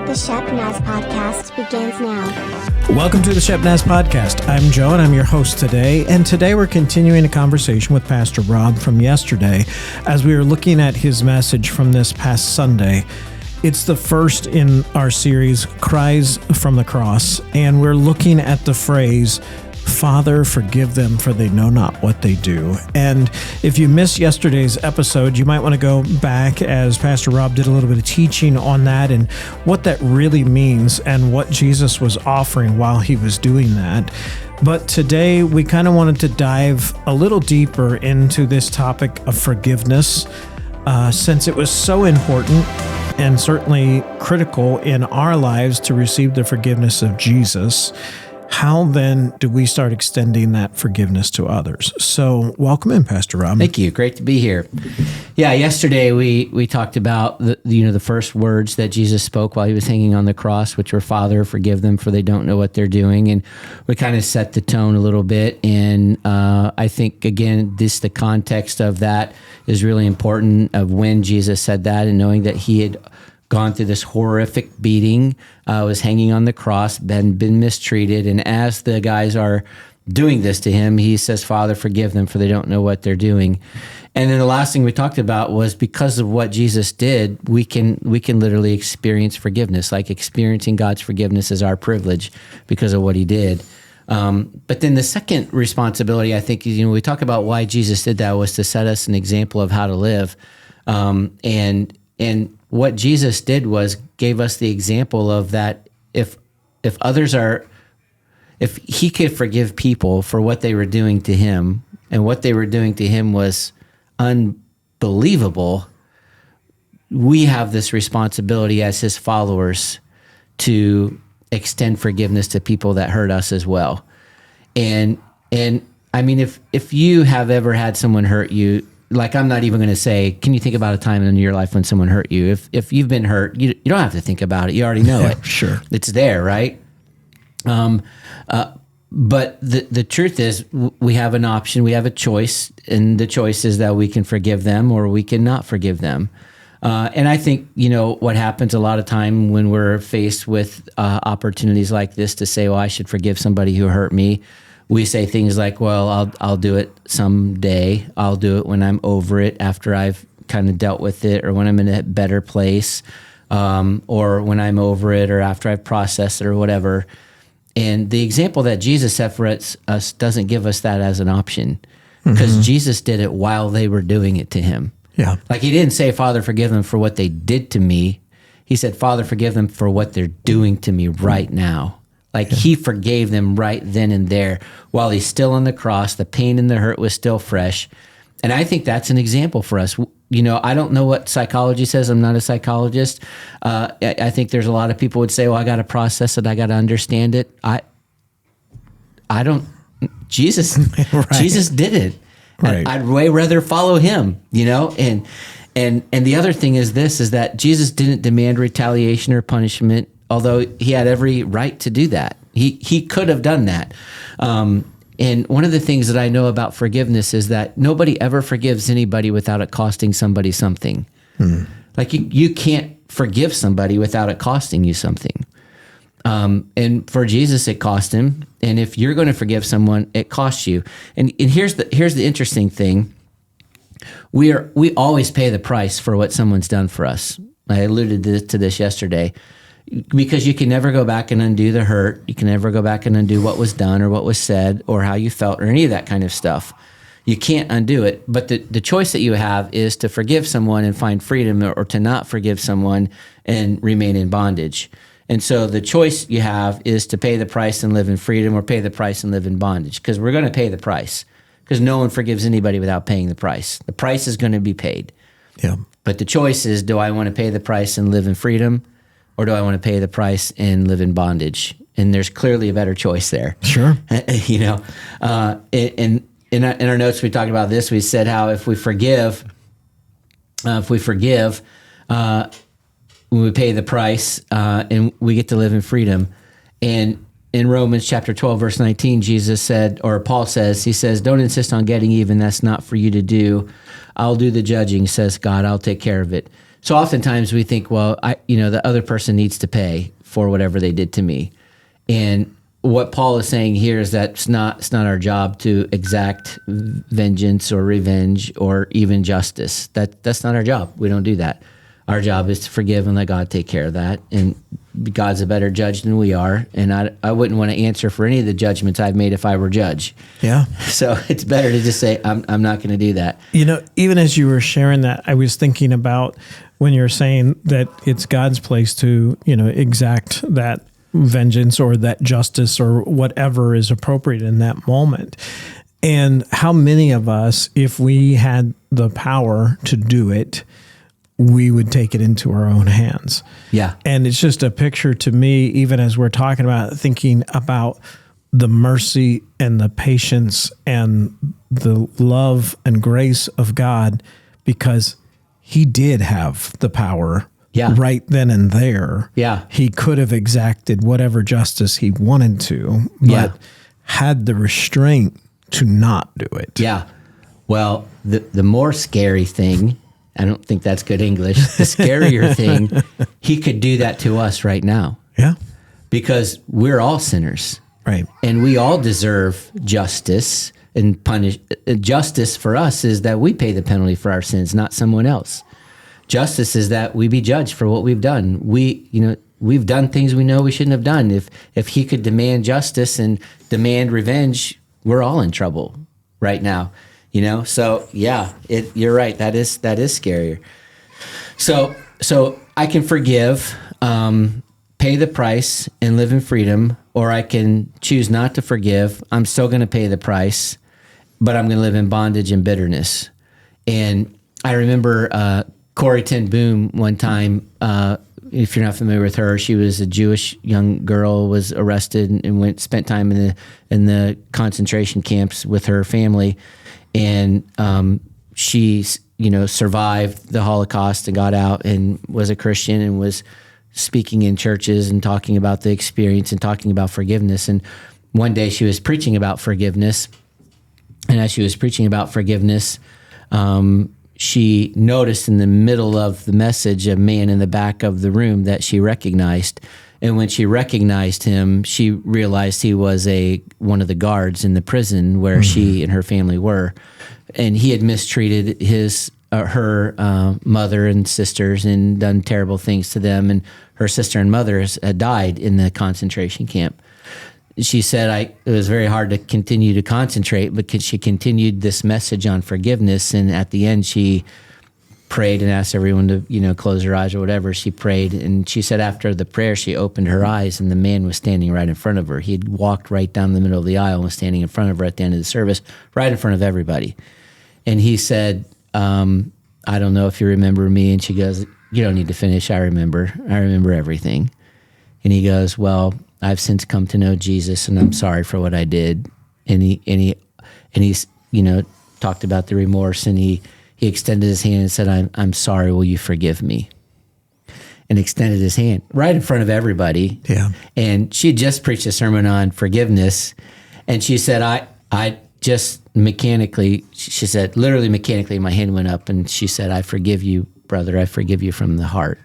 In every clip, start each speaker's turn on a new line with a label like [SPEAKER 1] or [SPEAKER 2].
[SPEAKER 1] The Shepnaz Podcast begins now.
[SPEAKER 2] Welcome to the Shepnaz Podcast. I'm Joe, and I'm your host today. And today we're continuing a conversation with Pastor Rob from yesterday as we were looking at his message from this past Sunday. It's the first in our series, Cries from the Cross, and we're looking at the phrase, Father, forgive them, for they know not what they do. And if you missed yesterday's episode, you might want to go back as Pastor Rob did a little bit of teaching on that and what that really means and what Jesus was offering while he was doing that. But today we kind of wanted to dive a little deeper into this topic of forgiveness, since it was so important and certainly critical in our lives to receive the forgiveness of Jesus. How then do we start extending that forgiveness to others? So welcome in, Pastor Rob.
[SPEAKER 3] Thank you. Great to be here. Yeah, yesterday we talked about the first words that Jesus spoke while he was hanging on the cross, which were, Father, forgive them, for they don't know what they're doing. And we kind of set the tone a little bit. And I think, again, the context of that is really important, of when Jesus said that and knowing that he had gone through this horrific beating, was hanging on the cross, been mistreated. And as the guys are doing this to him, he says, Father, forgive them, for they don't know what they're doing. And then the last thing we talked about was, because of what Jesus did, we can literally experience forgiveness. Like, experiencing God's forgiveness is our privilege because of what he did. But then the second responsibility, I think, we talk about why Jesus did that, was to set us an example of how to live. And what Jesus did was gave us the example of that if he could forgive people for what they were doing to him, and what they were doing to him was unbelievable, we have this responsibility as his followers to extend forgiveness to people that hurt us as well. And I mean, if you have ever had someone hurt you, like, I'm not even going to say, can you think about a time in your life when someone hurt you? If you've been hurt, you don't have to think about it. You already know it.
[SPEAKER 2] Sure.
[SPEAKER 3] It's there, right? But the truth is, we have an option. We have a choice, and the choice is that we can forgive them or we can not forgive them. And I think, what happens a lot of time when we're faced with opportunities like this to say, well, I should forgive somebody who hurt me, we say things like, well, I'll do it someday. I'll do it when I'm over it, after I've kind of dealt with it, or when I'm in a better place, or when I'm over it, or after I've processed it, or whatever. And the example that Jesus set for us doesn't give us that as an option, because Jesus did it while they were doing it to him.
[SPEAKER 2] Yeah.
[SPEAKER 3] Like, he didn't say, Father, forgive them for what they did to me. He said, Father, forgive them for what they're doing to me right now. Like, he forgave them right then and there while he's still on the cross. The pain and the hurt was still fresh. And I think that's an example for us. I don't know what psychology says. I'm not a psychologist. I think there's a lot of people would say, well, I got to process it. I got to understand it. I don't. Jesus,
[SPEAKER 2] right.
[SPEAKER 3] Jesus did it.
[SPEAKER 2] Right.
[SPEAKER 3] I'd way rather follow him, And the other thing is this, is that Jesus didn't demand retaliation or punishment, although he had every right to do that. He could have done that. And one of the things that I know about forgiveness is that nobody ever forgives anybody without it costing somebody something. Like, you can't forgive somebody without it costing you something. And for Jesus, it cost him. And if you're going to forgive someone, it costs you. And here's the interesting thing. We always pay the price for what someone's done for us. I alluded to this yesterday. Because you can never go back and undo the hurt. You can never go back and undo what was done or what was said or how you felt or any of that kind of stuff. You can't undo it. But the choice that you have is to forgive someone and find freedom, or to not forgive someone and remain in bondage. And so the choice you have is to pay the price and live in freedom, or pay the price and live in bondage. Because we're going to pay the price. Because no one forgives anybody without paying the price. The price is going to be paid.
[SPEAKER 2] Yeah.
[SPEAKER 3] But the choice is, do I want to pay the price and live in freedom? Or do I want to pay the price and live in bondage? And there's clearly a better choice there. Sure. In our notes, we talked about this. We said how if we forgive, when we pay the price, and we get to live in freedom. And in Romans chapter 12, verse 19, Jesus said, or Paul says, he says, don't insist on getting even. That's not for you to do. I'll do the judging, says God. I'll take care of it. So oftentimes we think, well, the other person needs to pay for whatever they did to me. And what Paul is saying here is that it's not our job to exact vengeance or revenge or even justice. That's not our job. We don't do that. Our job is to forgive and let God take care of that. And God's a better judge than we are. And I wouldn't want to answer for any of the judgments I've made if I were judge.
[SPEAKER 2] Yeah.
[SPEAKER 3] So it's better to just say, I'm not going to do that.
[SPEAKER 2] Even as you were sharing that, I was thinking about when you're saying that it's God's place to, exact that vengeance or that justice or whatever is appropriate in that moment. And how many of us, if we had the power to do it, we would take it into our own hands.
[SPEAKER 3] Yeah.
[SPEAKER 2] And it's just a picture to me, even as we're talking about thinking about the mercy and the patience and the love and grace of God, because he did have the power right then and there.
[SPEAKER 3] Yeah.
[SPEAKER 2] He could have exacted whatever justice he wanted to, but had the restraint to not do it.
[SPEAKER 3] Yeah. Well, the more scary thing, I don't think that's good English, the scarier thing, he could do that to us right now.
[SPEAKER 2] Yeah.
[SPEAKER 3] Because we're all sinners.
[SPEAKER 2] Right.
[SPEAKER 3] And we all deserve justice and punish. Justice for us is that we pay the penalty for our sins, not someone else. Justice is that we be judged for what we've done. We've done things we know we shouldn't have done. If he could demand justice and demand revenge, we're all in trouble right now. So you're right. That is scarier. So I can forgive, pay the price and live in freedom, or I can choose not to forgive. I'm still going to pay the price, but I'm going to live in bondage and bitterness. And I remember Corrie ten Boom one time. If you're not familiar with her, she was a Jewish young girl, was arrested and spent time in the concentration camps with her family. And she, survived the Holocaust and got out and was a Christian and was speaking in churches and talking about the experience and talking about forgiveness. And one day she was preaching about forgiveness. And as she was preaching about forgiveness, she noticed in the middle of the message a man in the back of the room that she recognized. And when she recognized him, she realized he was one of the guards in the prison where she and her family were. And he had mistreated her mother and sisters and done terrible things to them. And her sister and mother had died in the concentration camp. She said it was very hard to continue to concentrate, but she continued this message on forgiveness. And at the end, she prayed and asked everyone to, close their eyes or whatever. She prayed. And she said after the prayer, she opened her eyes and the man was standing right in front of her. He had walked right down the middle of the aisle and was standing in front of her at the end of the service, right in front of everybody. And he said, I don't know if you remember me. And she goes, you don't need to finish. I remember everything. And he goes, well, I've since come to know Jesus and I'm sorry for what I did. And he's talked about the remorse, and he extended his hand and said, I'm sorry, will you forgive me? And extended his hand right in front of everybody.
[SPEAKER 2] Yeah.
[SPEAKER 3] And she had just preached a sermon on forgiveness. And she said, I just mechanically, she said, literally mechanically, my hand went up and she said, I forgive you, brother. I forgive you from the heart.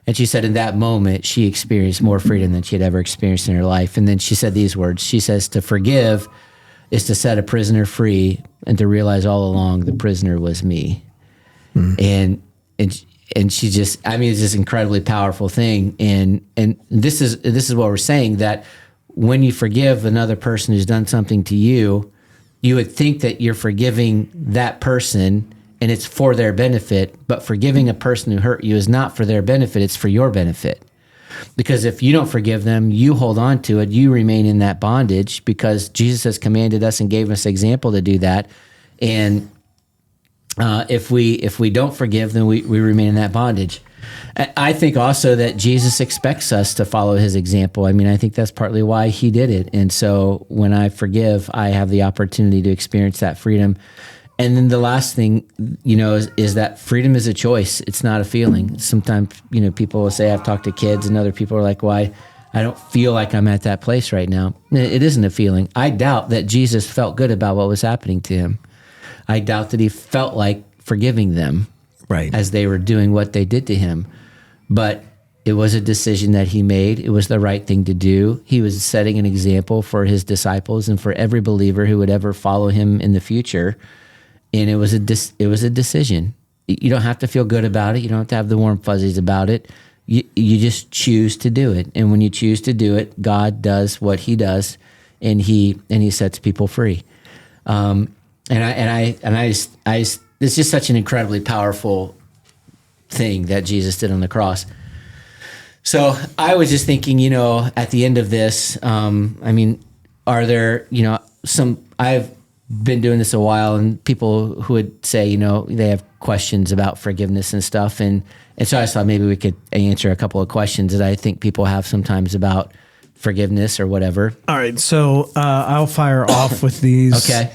[SPEAKER 3] And she said in that moment, she experienced more freedom than she had ever experienced in her life. And then she said these words. She says, to forgive is to set a prisoner free and to realize all along the prisoner was me. And she just, it's just incredibly powerful thing. And this is what we're saying, that when you forgive another person who's done something to you, you would think that you're forgiving that person and it's for their benefit, but forgiving a person who hurt you is not for their benefit, it's for your benefit. Because if you don't forgive them, you hold on to it, you remain in that bondage, because Jesus has commanded us and gave us an example to do that. And if we don't forgive, then we remain in that bondage. I think also that Jesus expects us to follow his example. I think that's partly why he did it. And so when I forgive, I have the opportunity to experience that freedom. And then the last thing, is that freedom is a choice. It's not a feeling. Sometimes, people will say, I've talked to kids and other people are like, why? I don't feel like I'm at that place right now. It isn't a feeling. I doubt that Jesus felt good about what was happening to him. I doubt that he felt like forgiving them.
[SPEAKER 2] Right.
[SPEAKER 3] as they were doing what they did to him. But it was a decision that he made. It was the right thing to do. He was setting an example for his disciples and for every believer who would ever follow him in the future. And it was a decision. You don't have to feel good about it. You don't have to have the warm fuzzies about it. You just choose to do it. And when you choose to do it, God does what he does, and he sets people free. It's just such an incredibly powerful thing that Jesus did on the cross. So I was just thinking, at the end of this, are there, I've been doing this a while, and people who would say, they have questions about forgiveness and stuff. And so I thought maybe we could answer a couple of questions that I think people have sometimes about forgiveness or whatever.
[SPEAKER 2] All right. So I'll fire off with these.
[SPEAKER 3] Okay.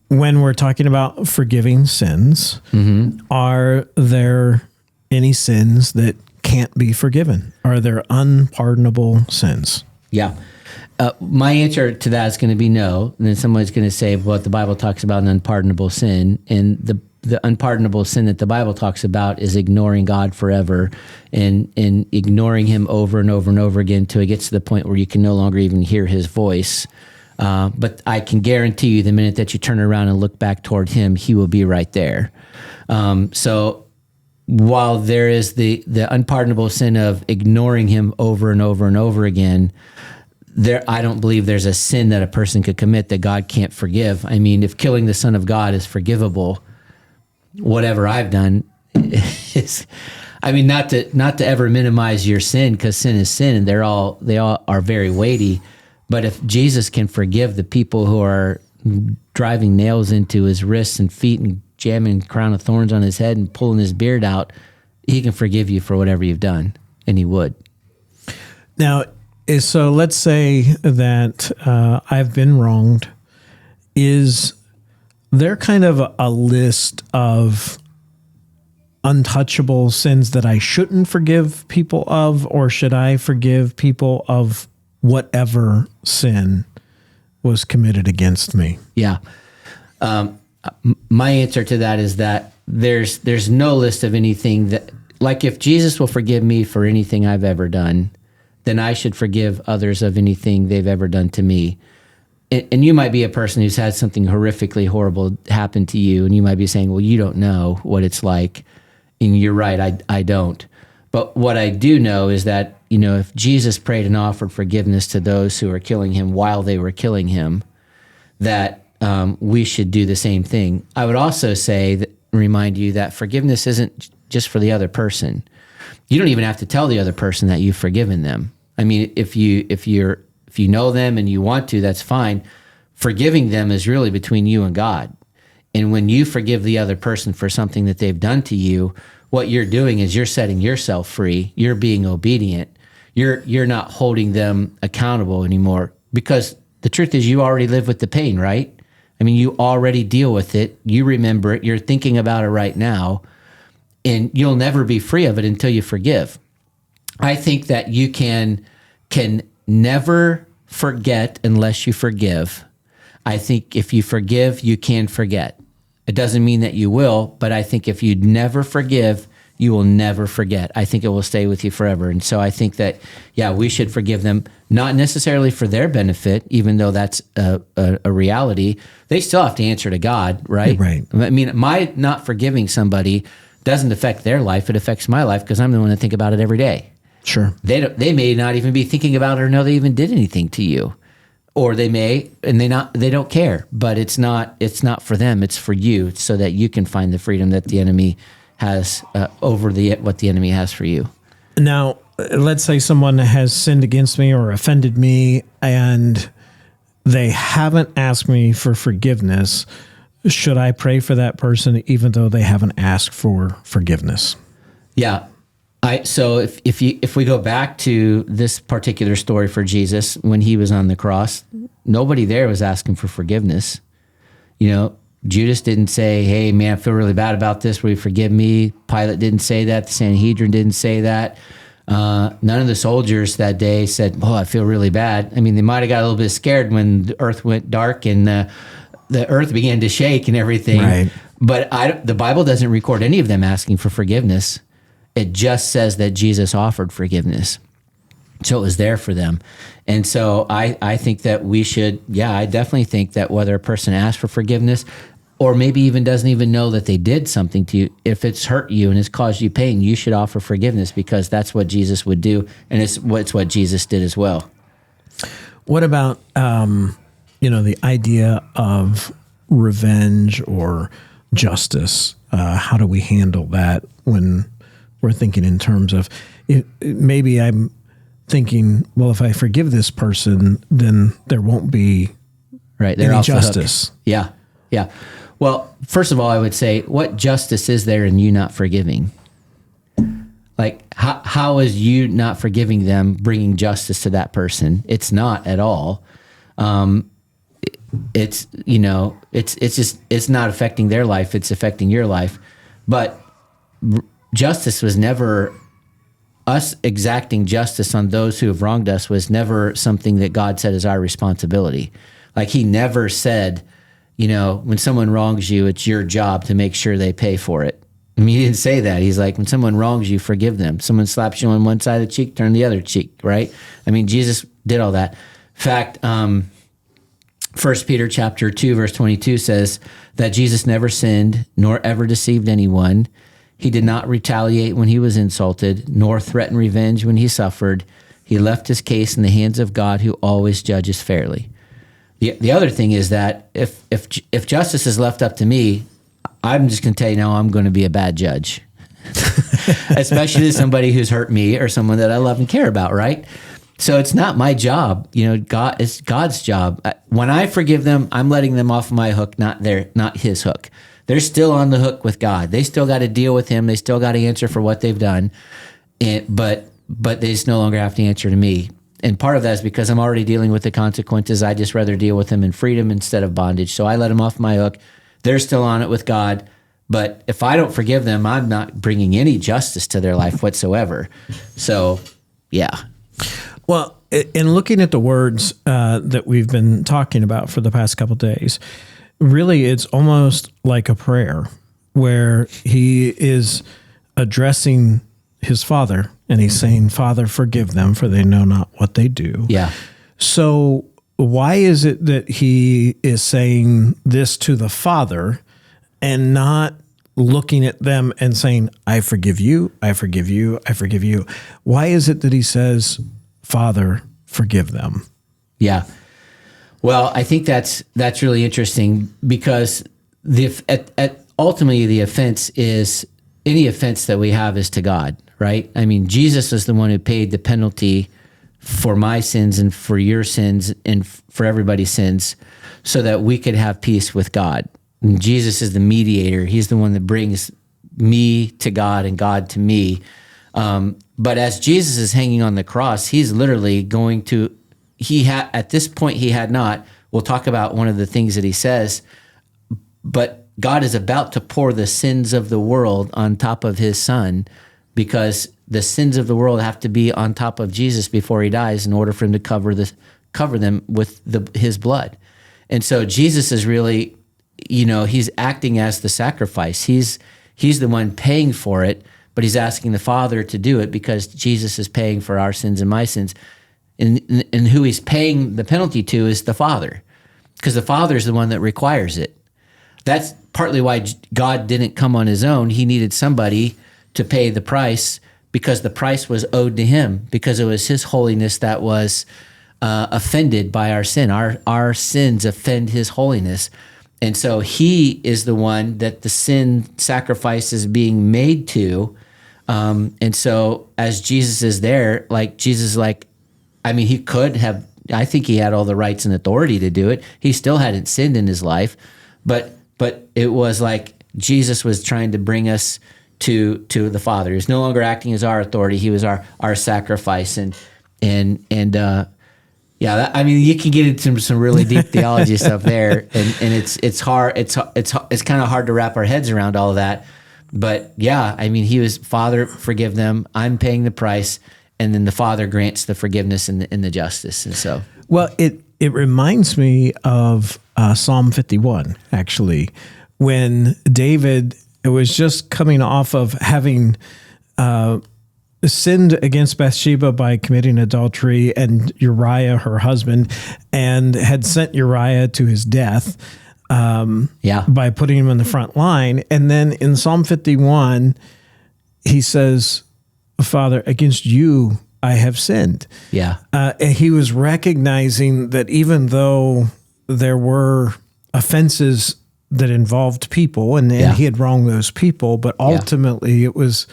[SPEAKER 2] When we're talking about forgiving sins, are there any sins that can't be forgiven? Are there unpardonable sins?
[SPEAKER 3] Yeah. My answer to that is going to be no. And then someone's going to say, well, the Bible talks about an unpardonable sin. And the unpardonable sin that the Bible talks about is ignoring God forever and ignoring him over and over and over again until it gets to the point where you can no longer even hear his voice. But I can guarantee you the minute that you turn around and look back toward him, he will be right there. So while there is the unpardonable sin of ignoring him over and over and over again, I don't believe there's a sin that a person could commit that God can't forgive. I mean, if killing the Son of God is forgivable, whatever I've done is, not to ever minimize your sin, because sin is sin, and they all are very weighty. But if Jesus can forgive the people who are driving nails into his wrists and feet and jamming a crown of thorns on his head and pulling his beard out, he can forgive you for whatever you've done, and he would.
[SPEAKER 2] Now, so let's say that I've been wronged. Is there kind of a list of untouchable sins that I shouldn't forgive people of, or should I forgive people of whatever sin was committed against me?
[SPEAKER 3] Yeah. My answer to that is that there's no list of anything that, like, if Jesus will forgive me for anything I've ever done, then I should forgive others of anything they've ever done to me. And you might be a person who's had something horrifically horrible happen to you, and you might be saying, well, you don't know what it's like. And you're right, I don't. But what I do know is that, if Jesus prayed and offered forgiveness to those who were killing him while they were killing him, that we should do the same thing. I would also remind you that forgiveness isn't just for the other person. You don't even have to tell the other person that you've forgiven them. I mean, if you know them and you want to, that's fine. Forgiving them is really between you and God. And when you forgive the other person for something that they've done to you, what you're doing is you're setting yourself free. You're being obedient. You're not holding them accountable anymore, because the truth is you already live with the pain, right? I mean, you already deal with it. You remember it. You're thinking about it right now, and you'll never be free of it until you forgive. I think that you can never forget unless you forgive. I think if you forgive, you can forget. It doesn't mean that you will, but I think if you never forgive, you will never forget. I think it will stay with you forever. And so I think that, we should forgive them, not necessarily for their benefit, even though that's a reality. They still have to answer to God, right?
[SPEAKER 2] Right.
[SPEAKER 3] I mean, my not forgiving somebody doesn't affect their life. It affects my life because I'm the one that think about it every day.
[SPEAKER 2] Sure.
[SPEAKER 3] They may not even be thinking about it or know they even did anything to you. Or they may, and they don't care, but it's not for them, it's for you, so that you can find the freedom that the enemy has over what the enemy has for you.
[SPEAKER 2] Now, let's say someone has sinned against me or offended me, and they haven't asked me for forgiveness. Should I pray for that person even though they haven't asked for forgiveness?
[SPEAKER 3] Yeah. So if we go back to this particular story for Jesus, when he was on the cross, nobody there was asking for forgiveness. Judas didn't say, hey, man, I feel really bad about this. Will you forgive me? Pilate didn't say that. The Sanhedrin didn't say that. None of the soldiers that day said, oh, I feel really bad. I mean, they might have got a little bit scared when the earth went dark and the earth began to shake and everything.
[SPEAKER 2] Right.
[SPEAKER 3] But the Bible doesn't record any of them asking for forgiveness. It just says that Jesus offered forgiveness. So it was there for them. And so I think that we should, I definitely think that whether a person asks for forgiveness or maybe even doesn't even know that they did something to you, if it's hurt you and it's caused you pain, you should offer forgiveness because that's what Jesus would do. And it's what Jesus did as well.
[SPEAKER 2] What about, the idea of revenge or justice? How do we handle that when we're thinking in terms of maybe I'm thinking, well, if I forgive this person, then there won't be any justice.
[SPEAKER 3] Yeah. Well, first of all, I would say, what justice is there in you not forgiving? Like, how is you not forgiving them bringing justice to that person? It's not at all. It's not affecting their life. It's affecting your life. But justice was never, us exacting justice on those who have wronged us was never something that God said is our responsibility. Like he never said, when someone wrongs you, it's your job to make sure they pay for it. I mean, he didn't say that. He's like, when someone wrongs you, forgive them. Someone slaps you on one side of the cheek, turn the other cheek, right? I mean, Jesus did all that. In fact, 1 Peter chapter 2, verse 22 says that Jesus never sinned, nor ever deceived anyone. He did not retaliate when he was insulted, nor threaten revenge when he suffered. He left his case in the hands of God, who always judges fairly. The other thing is that if justice is left up to me, I'm just going to tell you now I'm going to be a bad judge, especially to somebody who's hurt me or someone that I love and care about, right? So it's not my job. It's God's job. When I forgive them, I'm letting them off my hook, not his hook. They're still on the hook with God. They still got to deal with him. They still got to answer for what they've done. But they just no longer have to answer to me. And part of that is because I'm already dealing with the consequences. I just rather deal with them in freedom instead of bondage. So I let them off my hook. They're still on it with God. But if I don't forgive them, I'm not bringing any justice to their life whatsoever. So, yeah.
[SPEAKER 2] Well, in looking at the words that we've been talking about for the past couple of days, really it's almost like a prayer where he is addressing his Father and he's saying, Father, forgive them, for they know not what they do.
[SPEAKER 3] Yeah.
[SPEAKER 2] So why is it that he is saying this to the Father and not looking at them and saying, I forgive you, I forgive you, I forgive you? Why is it that he says, Father, forgive them?
[SPEAKER 3] Yeah. Well, I think that's really interesting because ultimately the offense is, any offense that we have is to God, right? I mean, Jesus is the one who paid the penalty for my sins and for your sins and for everybody's sins so that we could have peace with God. And Jesus is the mediator. He's the one that brings me to God and God to me. But as Jesus is hanging on the cross, he's literally going to, at this point he had not, we'll talk about one of the things that he says, but God is about to pour the sins of the world on top of his son because the sins of the world have to be on top of Jesus before he dies in order for him to cover them with his blood. And so Jesus is really, he's acting as the sacrifice. He's the one paying for it, but he's asking the Father to do it because Jesus is paying for our sins and my sins. And who he's paying the penalty to is the Father, because the Father is the one that requires it. That's partly why God didn't come on his own. He needed somebody to pay the price because the price was owed to him, because it was his holiness that was offended by our sin. Our sins offend his holiness. And so he is the one that the sin sacrifice is being made to. And so as Jesus is there, he could have, I think he had all the rights and authority to do it. He still hadn't sinned in his life, but it was like Jesus was trying to bring us to the Father. He was no longer acting as our authority. He was our sacrifice. You can get into some really deep theology stuff there. And it's hard. It's kind of hard to wrap our heads around all of that. But yeah, he was, Father, forgive them. I'm paying the price. And then the Father grants the forgiveness and the justice. And so,
[SPEAKER 2] well, it reminds me of Psalm 51, actually, when David was just coming off of having sinned against Bathsheba by committing adultery and Uriah, her husband, and had sent Uriah to his death by putting him in the front line. And then in Psalm 51, he says, Father, against you I have sinned.
[SPEAKER 3] Yeah.
[SPEAKER 2] And he was recognizing that even though there were offenses that involved people and he had wronged those people, but ultimately it was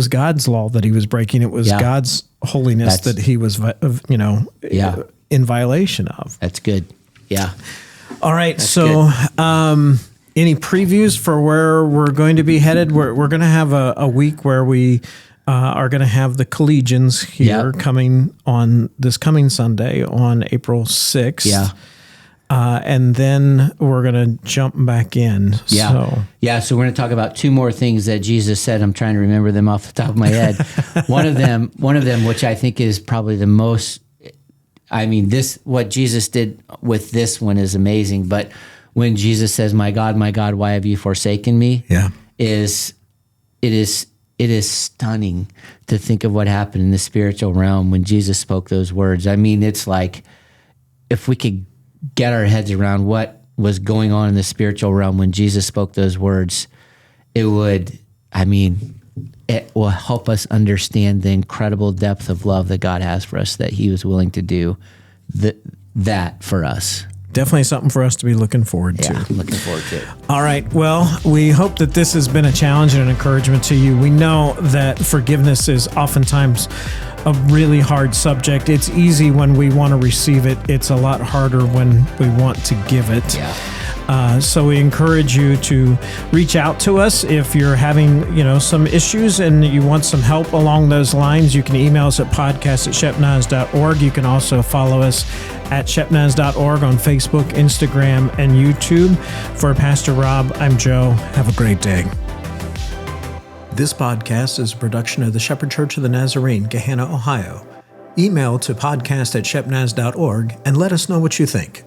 [SPEAKER 2] God's law that he was breaking. It was God's holiness that he was, in violation of.
[SPEAKER 3] That's good. Yeah.
[SPEAKER 2] All right. So, any previews for where we're going to be headed? We're going to have a week where we are going to have the collegians here coming on this coming Sunday on April 6th.
[SPEAKER 3] Yeah.
[SPEAKER 2] And then we're going to jump back in.
[SPEAKER 3] So we're going to talk about two more things that Jesus said. I'm trying to remember them off the top of my head. One of them, which I think is probably the most, what Jesus did with this one is amazing. But when Jesus says, my God, why have you forsaken me?
[SPEAKER 2] Yeah.
[SPEAKER 3] It is stunning to think of what happened in the spiritual realm when Jesus spoke those words. I mean, it's like, if we could get our heads around what was going on in the spiritual realm when Jesus spoke those words, it will help us understand the incredible depth of love that God has for us, that he was willing to do that for us.
[SPEAKER 2] Definitely something for us to be looking forward to.
[SPEAKER 3] Yeah, looking forward to it.
[SPEAKER 2] All right. Well, we hope that this has been a challenge and an encouragement to you. We know that forgiveness is oftentimes a really hard subject. It's easy when we want to receive it. It's a lot harder when we want to give it.
[SPEAKER 3] Yeah.
[SPEAKER 2] So we encourage you to reach out to us if you're having, some issues and you want some help along those lines. You can email us at podcast@shepnaz.org. You can also follow us at shepnaz.org on Facebook, Instagram, and YouTube. For Pastor Rob, I'm Joe. Have a great day. This podcast is a production of the Shepherd Church of the Nazarene, Gahanna, Ohio. Email to podcast@shepnaz.org and let us know what you think.